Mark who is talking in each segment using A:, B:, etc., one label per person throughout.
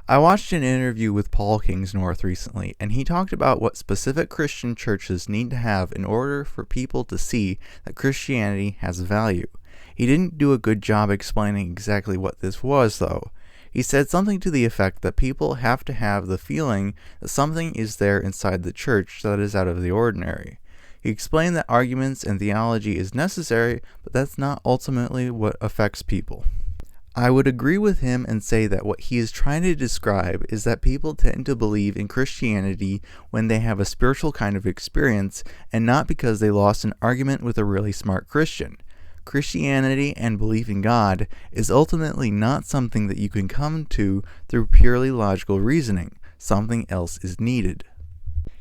A: I watched an interview with Paul Kingsnorth recently, and he talked about what specific Christian churches need to have in order for people to see that Christianity has value. He didn't do a good job explaining exactly what this was, though. He said something to the effect that people have to have the feeling that something is there inside the church that is out of the ordinary. He explained that arguments and theology is necessary, but that's not ultimately what affects people. I would agree with him and say that what he is trying to describe is that people tend to believe in Christianity when they have a spiritual kind of experience and not because they lost an argument with a really smart Christian. Christianity and belief in God is ultimately not something that you can come to through purely logical reasoning. Something else is needed.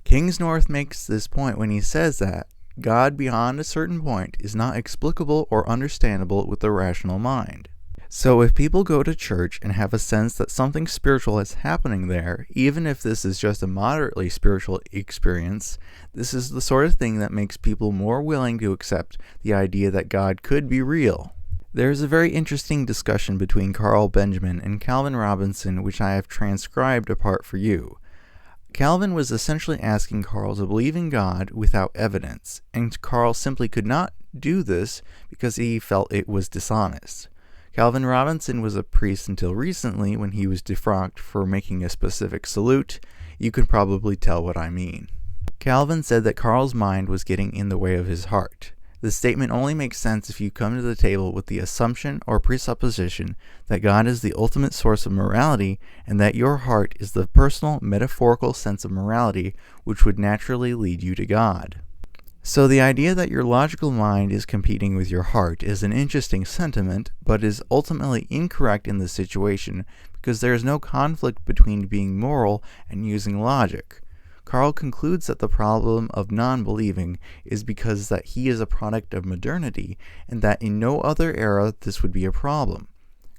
A: Kingsnorth makes this point when he says that God beyond a certain point is not explicable or understandable with the rational mind. So if people go to church and have a sense that something spiritual is happening there, even if this is just a moderately spiritual experience, this is the sort of thing that makes people more willing to accept the idea that God could be real. There is a very interesting discussion between Carl Benjamin and Calvin Robinson, which I have transcribed apart for you. Calvin was essentially asking Carl to believe in God without evidence, and Carl simply could not do this because he felt it was dishonest. Calvin Robinson was a priest until recently when he was defrocked for making a specific salute. You can probably tell what I mean. Calvin said that Carl's mind was getting in the way of his heart. This statement only makes sense if you come to the table with the assumption or presupposition that God is the ultimate source of morality and that your heart is the personal, metaphorical sense of morality which would naturally lead you to God. So the idea that your logical mind is competing with your heart is an interesting sentiment, but is ultimately incorrect in this situation because there is no conflict between being moral and using logic. Carl concludes that the problem of non-believing is because that he is a product of modernity and that in no other era this would be a problem.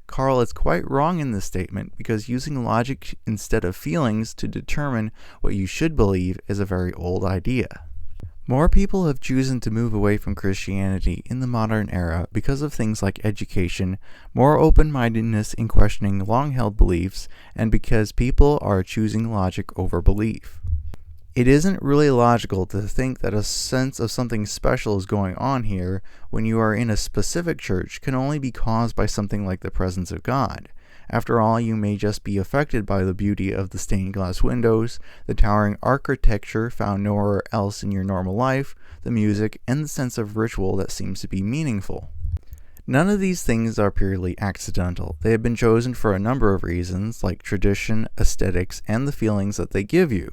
A: Carl is quite wrong in this statement because using logic instead of feelings to determine what you should believe is a very old idea. More people have chosen to move away from Christianity in the modern era because of things like education, more open-mindedness in questioning long-held beliefs, and because people are choosing logic over belief. It isn't really logical to think that a sense of something special is going on here when you are in a specific church can only be caused by something like the presence of God. After all, you may just be affected by the beauty of the stained glass windows, the towering architecture found nowhere else in your normal life, the music, and the sense of ritual that seems to be meaningful. None of these things are purely accidental. They have been chosen for a number of reasons, like tradition, aesthetics, and the feelings that they give you.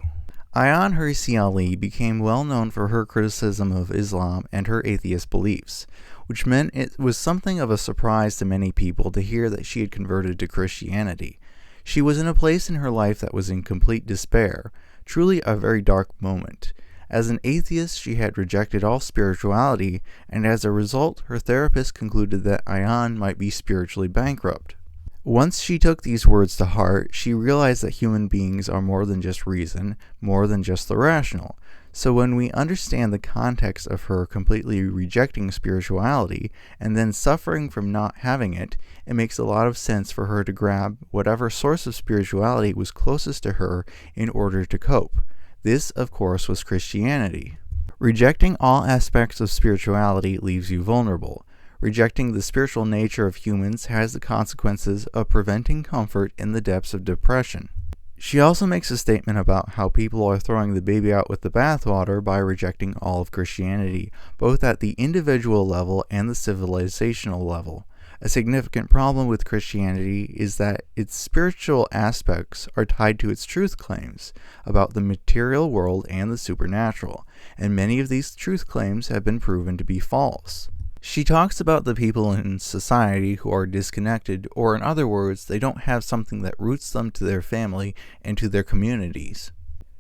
A: Ayaan Hirsi Ali became well known for her criticism of Islam and her atheist beliefs, which meant it was something of a surprise to many people to hear that she had converted to Christianity. She was in a place in her life that was in complete despair, truly a very dark moment. As an atheist, she had rejected all spirituality, and as a result, her therapist concluded that Ayaan might be spiritually bankrupt. Once she took these words to heart, she realized that human beings are more than just reason, more than just the rational. So when we understand the context of her completely rejecting spirituality and then suffering from not having it, it makes a lot of sense for her to grab whatever source of spirituality was closest to her in order to cope. This, of course, was Christianity. Rejecting all aspects of spirituality leaves you vulnerable. Rejecting the spiritual nature of humans has the consequences of preventing comfort in the depths of depression. She also makes a statement about how people are throwing the baby out with the bathwater by rejecting all of Christianity, both at the individual level and the civilizational level. A significant problem with Christianity is that its spiritual aspects are tied to its truth claims about the material world and the supernatural, and many of these truth claims have been proven to be false. She talks about the people in society who are disconnected, or in other words, they don't have something that roots them to their family and to their communities.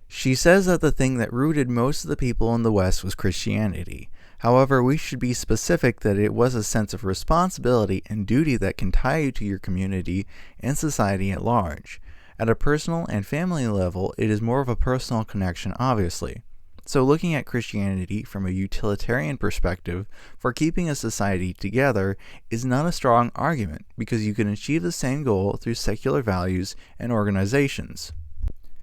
A: She says that the thing that rooted most of the people in the West was Christianity. However, we should be specific that it was a sense of responsibility and duty that can tie you to your community and society at large. At a personal and family level, it is more of a personal connection, obviously. So looking at Christianity from a utilitarian perspective for keeping a society together is not a strong argument, because you can achieve the same goal through secular values and organizations.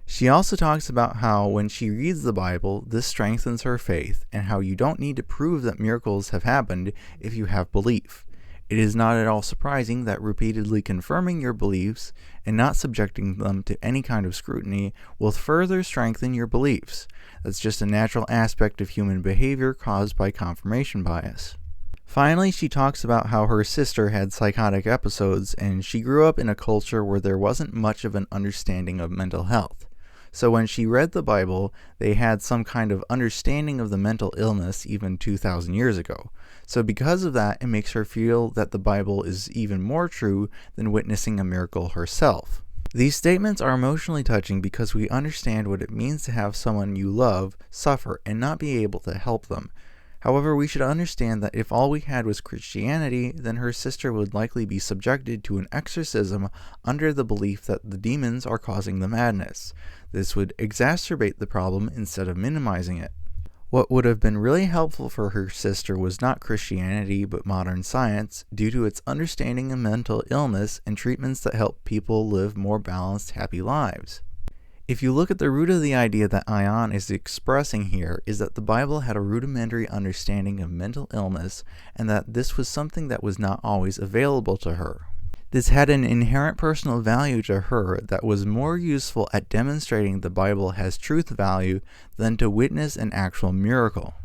A: She also talks about how when she reads the Bible, this strengthens her faith, and how you don't need to prove that miracles have happened if you have belief. It is not at all surprising that repeatedly confirming your beliefs and not subjecting them to any kind of scrutiny will further strengthen your beliefs. That's just a natural aspect of human behavior caused by confirmation bias. Finally, she talks about how her sister had psychotic episodes, and she grew up in a culture where there wasn't much of an understanding of mental health. So when she read the Bible, they had some kind of understanding of the mental illness even 2,000 years ago. So because of that, it makes her feel that the Bible is even more true than witnessing a miracle herself. These statements are emotionally touching because we understand what it means to have someone you love suffer and not be able to help them. However, we should understand that if all we had was Christianity, then her sister would likely be subjected to an exorcism under the belief that the demons are causing the madness. This would exacerbate the problem instead of minimizing it. What would have been really helpful for her sister was not Christianity, but modern science, due to its understanding of mental illness and treatments that help people live more balanced, happy lives. If you look at the root of the idea that Ion is expressing here, is that the Bible had a rudimentary understanding of mental illness, and that this was something that was not always available to her. This had an inherent personal value to her that was more useful at demonstrating the Bible has truth value than to witness an actual miracle.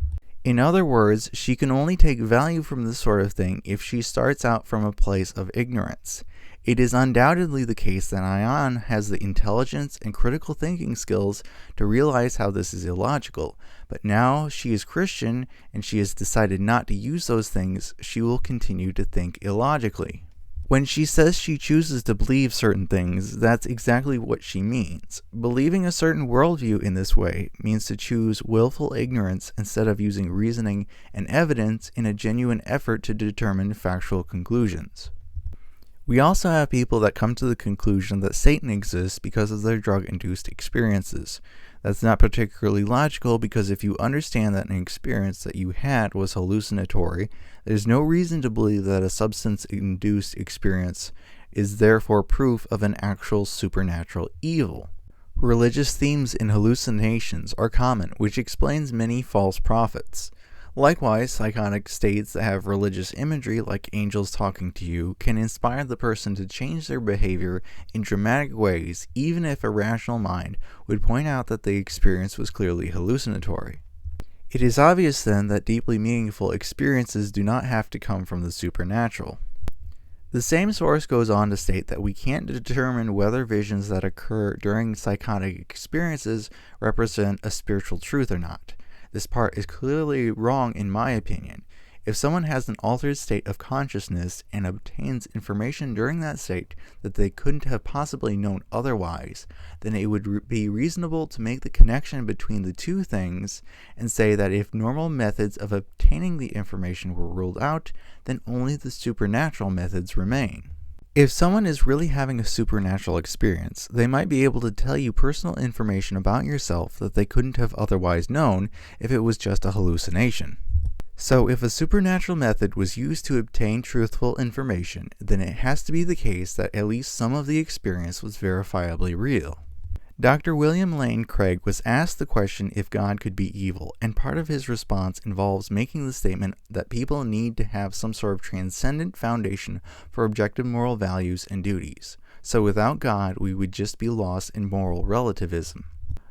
A: In other words, she can only take value from this sort of thing if she starts out from a place of ignorance. It is undoubtedly the case that Ion has the intelligence and critical thinking skills to realize how this is illogical, but now she is Christian and she has decided not to use those things, she will continue to think illogically. When she says she chooses to believe certain things, that's exactly what she means. Believing a certain worldview in this way means to choose willful ignorance instead of using reasoning and evidence in a genuine effort to determine factual conclusions. We also have people that come to the conclusion that Satan exists because of their drug-induced experiences. That's not particularly logical, because if you understand that an experience that you had was hallucinatory, there's no reason to believe that a substance-induced experience is therefore proof of an actual supernatural evil. Religious themes in hallucinations are common, which explains many false prophets. Likewise, psychotic states that have religious imagery, like angels talking to you, can inspire the person to change their behavior in dramatic ways, even if a rational mind would point out that the experience was clearly hallucinatory. It is obvious then that deeply meaningful experiences do not have to come from the supernatural. The same source goes on to state that we can't determine whether visions that occur during psychotic experiences represent a spiritual truth or not. This part is clearly wrong in my opinion. If someone has an altered state of consciousness and obtains information during that state that they couldn't have possibly known otherwise, then it would be reasonable to make the connection between the two things and say that if normal methods of obtaining the information were ruled out, then only the supernatural methods remain. If someone is really having a supernatural experience, they might be able to tell you personal information about yourself that they couldn't have otherwise known if it was just a hallucination. So if a supernatural method was used to obtain truthful information, then it has to be the case that at least some of the experience was verifiably real. Dr. William Lane Craig was asked the question if God could be evil, and part of his response involves making the statement that people need to have some sort of transcendent foundation for objective moral values and duties. So without God, we would just be lost in moral relativism.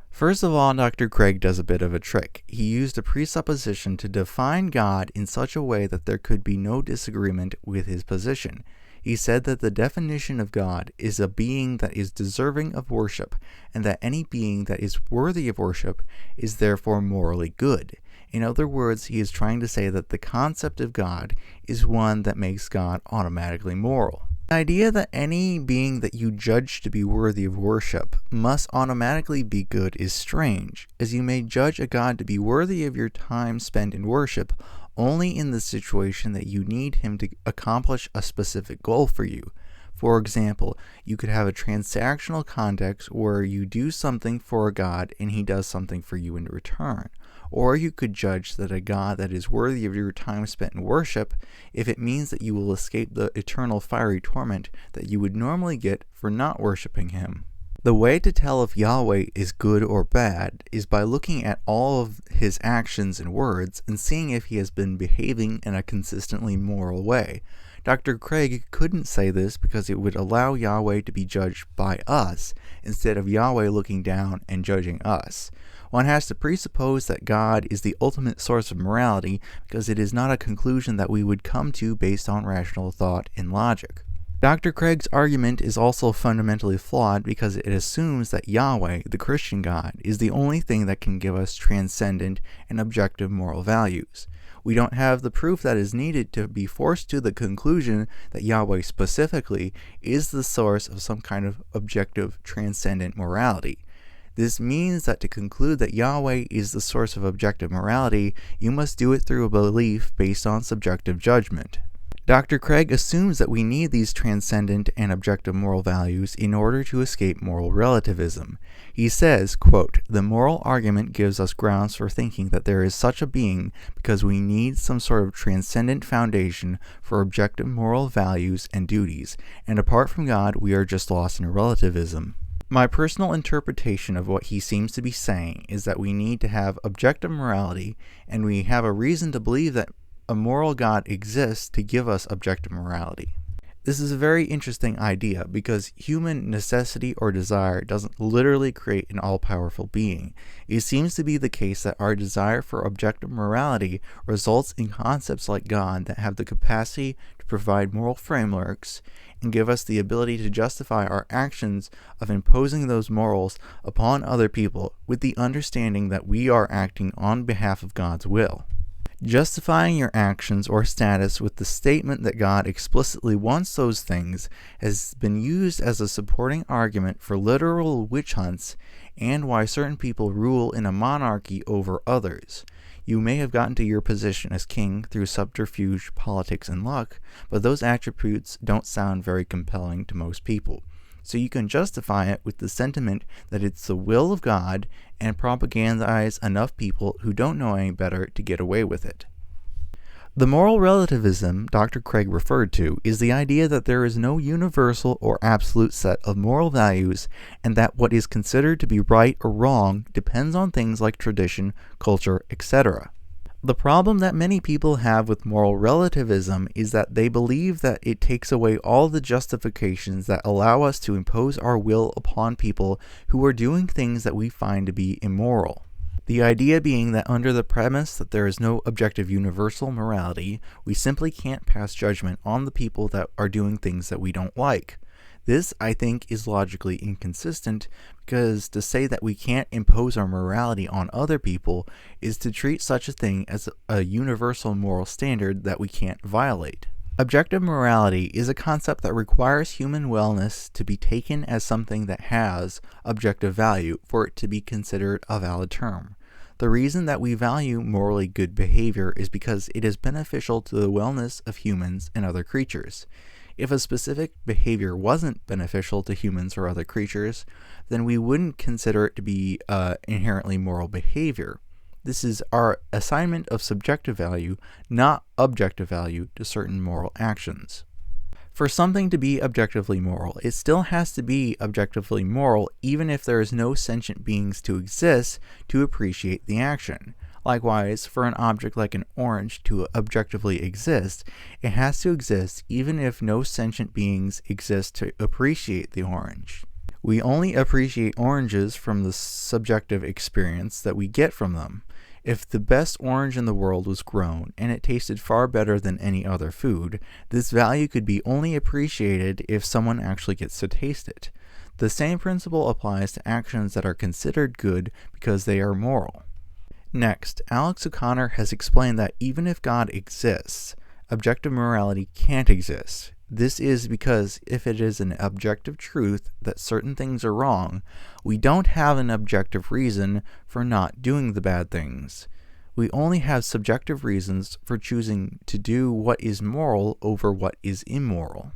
A: First of all, Dr. Craig does a bit of a trick. He used a presupposition to define God in such a way that there could be no disagreement with his position. He said that the definition of God is a being that is deserving of worship, and that any being that is worthy of worship is therefore morally good. In other words, he is trying to say that the concept of God is one that makes God automatically moral. The idea that any being that you judge to be worthy of worship must automatically be good is strange, as you may judge a God to be worthy of your time spent in worship only in the situation that you need him to accomplish a specific goal for you. For example, you could have a transactional context where you do something for a God and he does something for you in return. Or you could judge that a God that is worthy of your time spent in worship if it means that you will escape the eternal fiery torment that you would normally get for not worshiping him. The way to tell if Yahweh is good or bad is by looking at all of his actions and words and seeing if he has been behaving in a consistently moral way. Dr. Craig couldn't say this because it would allow Yahweh to be judged by us instead of Yahweh looking down and judging us. One has to presuppose that God is the ultimate source of morality because it is not a conclusion that we would come to based on rational thought and logic. Dr. Craig's argument is also fundamentally flawed because it assumes that Yahweh, the Christian God, is the only thing that can give us transcendent and objective moral values. We don't have the proof that is needed to be forced to the conclusion that Yahweh specifically is the source of some kind of objective transcendent morality. This means that to conclude that Yahweh is the source of objective morality, you must do it through a belief based on subjective judgment. Dr. Craig assumes that we need these transcendent and objective moral values in order to escape moral relativism. He says, quote, "The moral argument gives us grounds for thinking that there is such a being because we need some sort of transcendent foundation for objective moral values and duties, and apart from God, we are just lost in relativism." My personal interpretation of what he seems to be saying is that we need to have objective morality, and we have a reason to believe that a moral God exists to give us objective morality. This is a very interesting idea because human necessity or desire doesn't literally create an all-powerful being. It seems to be the case that our desire for objective morality results in concepts like God that have the capacity to provide moral frameworks and give us the ability to justify our actions of imposing those morals upon other people with the understanding that we are acting on behalf of God's will. Justifying your actions or status with the statement that God explicitly wants those things has been used as a supporting argument for literal witch hunts and why certain people rule in a monarchy over others. You may have gotten to your position as king through subterfuge, politics, and luck, but those attributes don't sound very compelling to most people. So you can justify it with the sentiment that it's the will of God and propagandize enough people who don't know any better to get away with it. The moral relativism Dr. Craig referred to is the idea that there is no universal or absolute set of moral values and that what is considered to be right or wrong depends on things like tradition, culture, etc. The problem that many people have with moral relativism is that they believe that it takes away all the justifications that allow us to impose our will upon people who are doing things that we find to be immoral. The idea being that under the premise that there is no objective universal morality, we simply can't pass judgment on the people that are doing things that we don't like. This, I think, is logically inconsistent because to say that we can't impose our morality on other people is to treat such a thing as a universal moral standard that we can't violate. Objective morality is a concept that requires human wellness to be taken as something that has objective value for it to be considered a valid term. The reason that we value morally good behavior is because it is beneficial to the wellness of humans and other creatures. If a specific behavior wasn't beneficial to humans or other creatures, then we wouldn't consider it to be inherently moral behavior. This is our assignment of subjective value, not objective value, to certain moral actions. For something to be objectively moral, it still has to be objectively moral even if there is no sentient beings to exist to appreciate the action. Likewise, for an object like an orange to objectively exist, it has to exist even if no sentient beings exist to appreciate the orange. We only appreciate oranges from the subjective experience that we get from them. If the best orange in the world was grown and it tasted far better than any other food, this value could be only appreciated if someone actually gets to taste it. The same principle applies to actions that are considered good because they are moral. Next, Alex O'Connor has explained that even if God exists, objective morality can't exist. This is because if it is an objective truth that certain things are wrong, we don't have an objective reason for not doing the bad things. We only have subjective reasons for choosing to do what is moral over what is immoral.